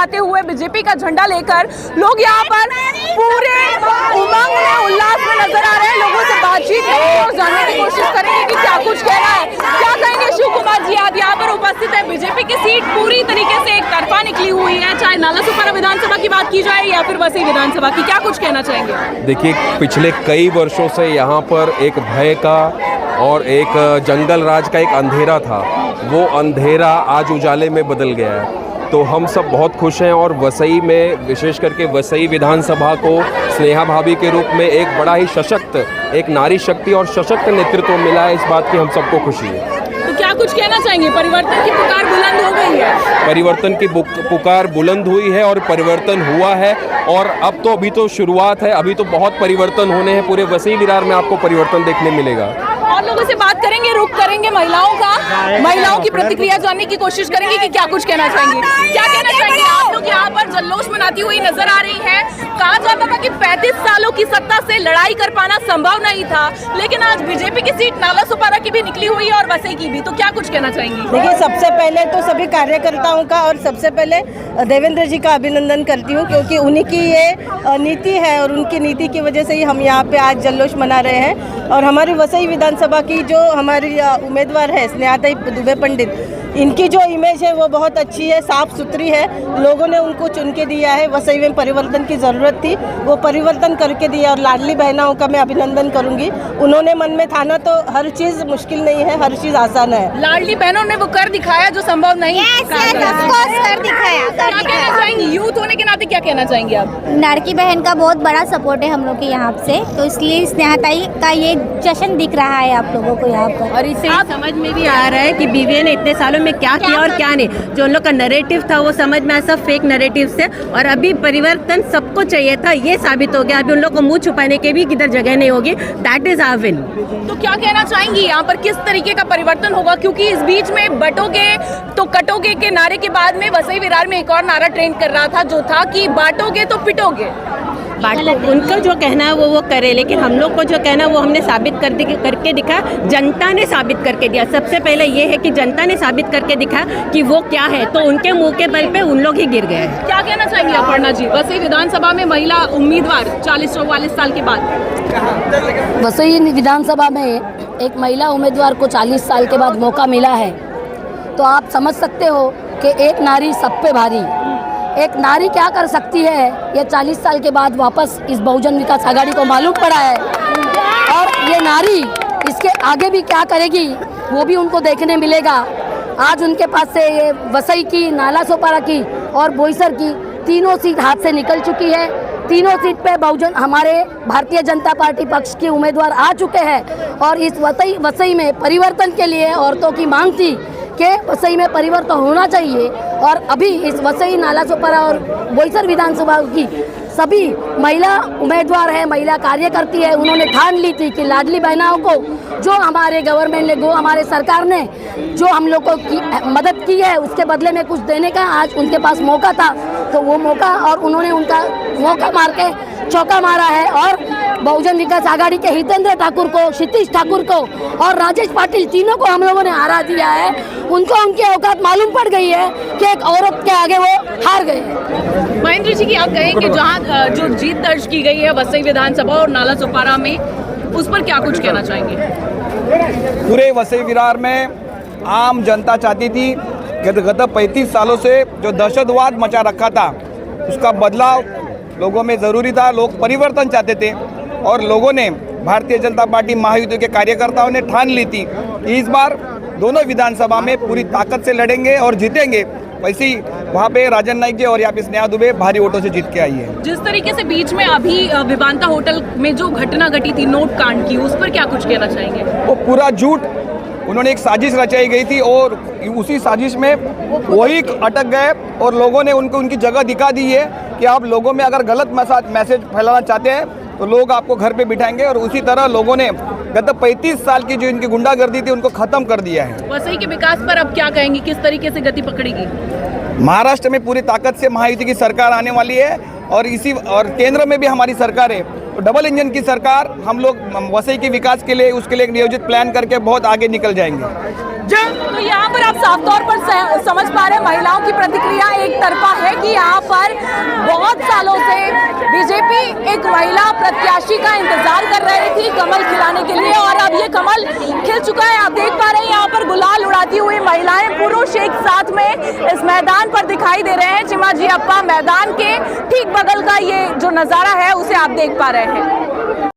आते हुए बीजेपी का झंडा लेकर लोग यहाँ पर पूरे उमंग में, उल्लास में नजर आ रहे हैं। लोगों से बातचीत करेंगे और जानने की कोशिश करेंगे कि क्या कुछ कहना है, क्या कहेंगे। शिव कुमार जी आज यहाँ पर उपस्थित है। बीजेपी की सीट पूरी तरीके से एक तरफा निकली हुई है, चाहे नालासोपारा विधानसभा की बात की जाए या फिर वसई विधानसभा की, क्या कुछ कहना चाहेंगे? देखिए, पिछले कई वर्षों से यहाँ पर एक भय का और एक जंगल राज का एक अंधेरा था, वो अंधेरा आज उजाले में बदल गया है। तो हम सब बहुत खुश हैं और वसई में, विशेष करके वसई विधानसभा को स्नेहा भाभी के रूप में एक बड़ा ही सशक्त, एक नारी शक्ति और सशक्त नेतृत्व मिला है, इस बात की हम सबको खुशी है। तो क्या कुछ कहना चाहेंगे? परिवर्तन की पुकार बुलंद हो गई है। परिवर्तन की पुकार बुलंद हुई है और परिवर्तन हुआ है, और अब तो अभी तो शुरुआत है, अभी तो बहुत परिवर्तन होने हैं। पूरे वसई विरार में आपको परिवर्तन देखने मिलेगा। और लोगों से बात करेंगे, रुख करेंगे महिलाओं का, महिलाओं की प्रतिक्रिया जानने की कोशिश करेंगे कि क्या कुछ कहना चाहेंगे। क्या कहना चाहेंगे? आप लोग यहाँ पर जल्लोष मनाती हुई नजर आ रही है। कहा जाता था कि 35 सालों की सत्ता से लड़ाई कर पाना संभव नहीं था, लेकिन आज बीजेपी की सीट नालासोपारा की भी निकली हुई है और वसई की भी, तो क्या कुछ कहना चाहेंगी? देखिए, सबसे पहले तो सभी कार्यकर्ताओं का और सबसे पहले देवेंद्र जी का अभिनंदन करती हूँ, क्योंकि उन्हीं की ये नीति है और उनकी नीति की वजह से ही हम यहाँ पे आज जल्लोष मना रहे हैं। और हमारी वसई विधानसभा की जो हमारी उम्मीदवार है स्नेहा दुबे पंडित, इनकी जो इमेज है वो बहुत अच्छी है, साफ सुथरी है। लोगों ने उनको चुन के दिया है। वसई में परिवर्तन की ज़रूरत थी, वो परिवर्तन करके दिया। और लाडली बहनाओं का मैं अभिनंदन करूंगी। उन्होंने मन में ठाना तो हर चीज़ मुश्किल नहीं है, हर चीज़ आसान है। लाडली बहनों ने वो कर दिखाया जो संभव नहीं कर दिखाया। क्या कहना चाहेंगी? यूथ होने के नाते क्या कहना चाहेंगी आप? लड़की बहन का बहुत बड़ा सपोर्ट है हम लोग के यहाँ से, तो इसलिए स्नेहाताई का ये जश्न दिख रहा है आप लोगों को यहाँ पर। और इससे समझ में भी आ रहा है कि बीवीए ने इतने सालों में क्या किया और क्या नहीं। जो उन लोग का नैरेटिव था वो समझ में आया, सब फेक नैरेटिव से। और अभी परिवर्तन सबको चाहिए था, ये साबित हो गया। अभी उन लोग को मुंह छुपाने के भी किधर जगह नहीं होगी। That is our win. तो क्या कहना चाहेंगी यहाँ पर, किस तरीके का परिवर्तन होगा? क्योंकि इस बीच में बटोगे तो कटोगे के नारे के बाद में वसई विरार में एक और नारा ट्रेंड कर रहा था, जो था कि बांटोगे तो पिटोगे। उनका जो कहना है वो करे, लेकिन हम लोग को जो कहना है वो हमने साबित करके दिखा। जनता ने साबित करके दिया। सबसे पहले ये है कि जनता ने साबित करके दिखा कि वो क्या है, तो उनके मुंह के बल पे उन लोग ही गिर गए हैं। क्या कहना चाहेंगे अपर्णा जी? वसई विधानसभा में महिला उम्मीदवार 40-44 साल के बाद, वसई विधानसभा में एक महिला उम्मीदवार को 40 साल के बाद मौका मिला है, तो आप समझ सकते हो कि एक नारी सब पे भारी। एक नारी क्या कर सकती है, ये 40 साल के बाद वापस इस बहुजन विकास आघाड़ी को मालूम पड़ा है। और ये नारी इसके आगे भी क्या करेगी वो भी उनको देखने मिलेगा। आज उनके पास से ये वसई की, नालासोपारा की और बोईसर की तीनों सीट हाथ से निकल चुकी है। तीनों सीट पे बहुजन, हमारे भारतीय जनता पार्टी पक्ष के उम्मीदवार आ चुके हैं। और इस वसई में परिवर्तन के लिए औरतों की मांग थी कि वसई में परिवर्तन होना चाहिए। और अभी इस वसई, नालासोपारा और बोईसर विधानसभा की सभी महिला उम्मीदवार है, महिला कार्यकर्ती है, उन्होंने ठान ली थी कि लाडली बहनाओं को जो हमारे गवर्नमेंट ने, हमारे सरकार ने जो हम लोग को मदद की है, उसके बदले में कुछ देने का आज उनके पास मौका था। तो वो मौका, और उन्होंने उनका मौका मार के चौका मारा है। और बहुजन विकास आघाड़ी के हितेंद्र ठाकुर को, क्षितिज ठाकुर को और राजेश पाटिल, तीनों को हम लोगों ने हरा दिया है। उनको उनकी औकात मालूम पड़ गई है कि एक औरत के आगे वो हार गए हैं। महेंद्र जी की आप कहें कि जहाँ जो जीत दर्ज की गई है वसई विधानसभा और नालासोपारा में, उस पर क्या कुछ कहना चाहेंगे? पूरे वसई विरार में आम जनता चाहती थी कि गत 35 सालों से जो दहशतवाद मचा रखा था उसका बदलाव लोगों में ज़रूरी था। लोग परिवर्तन चाहते थे और लोगों ने, भारतीय जनता पार्टी महायुति के कार्यकर्ताओं ने ठान ली थी कि इस बार दोनों विधानसभा में पूरी ताकत से लड़ेंगे और जीतेंगे। वैसे ही वहाँ पे राजन नाइक जी और यहाँ पे स्नेहा दुबे भारी वोटों से जीत के आई है। जिस तरीके से बीच में अभी विवांता होटल में जो घटना घटी थी नोट कांड की, उस पर क्या कुछ कहना चाहेंगे? वो पूरा झूठ, उन्होंने एक साजिश रचाई गई थी और उसी साजिश में वही अटक गए और लोगों ने उनको उनकी जगह दिखा दी है कि आप लोगों में अगर गलत मैसेज फैलाना चाहते हैं तो लोग आपको घर पे बिठाएंगे। और उसी तरह लोगों ने गत 35 साल की जो इनकी गुंडागर्दी थी उनको खत्म कर दिया है। वसई के विकास पर अब क्या कहेंगी, किस तरीके से गति पकड़ेगी? महाराष्ट्र में पूरी ताकत से महायुति की सरकार आने वाली है और केंद्र में भी हमारी सरकार है। तो डबल इंजन की सरकार, हम लोग वसई के विकास के लिए उसके लिए एक नियोजित प्लान करके बहुत आगे निकल जाएंगे। तो यहाँ पर आप साफ तौर पर समझ पा रहे हैं महिलाओं की प्रतिक्रिया एक तरफा है कि यहाँ पर बहुत सालों से बीजेपी एक महिला प्रत्याशी का इंतजार कर रही थी कमल खिलाने के लिए, और अब ये कमल खिल चुका है। आप देख पा रहे हैं यहाँ पर गुलाल उड़ाती हुई महिलाएं, पुरुष एक साथ में इस मैदान पर दिखाई दे रहे हैं। चिमाजी अप्पा मैदान के ठीक बगल का ये जो नजारा है उसे आप देख पा रहे हैं।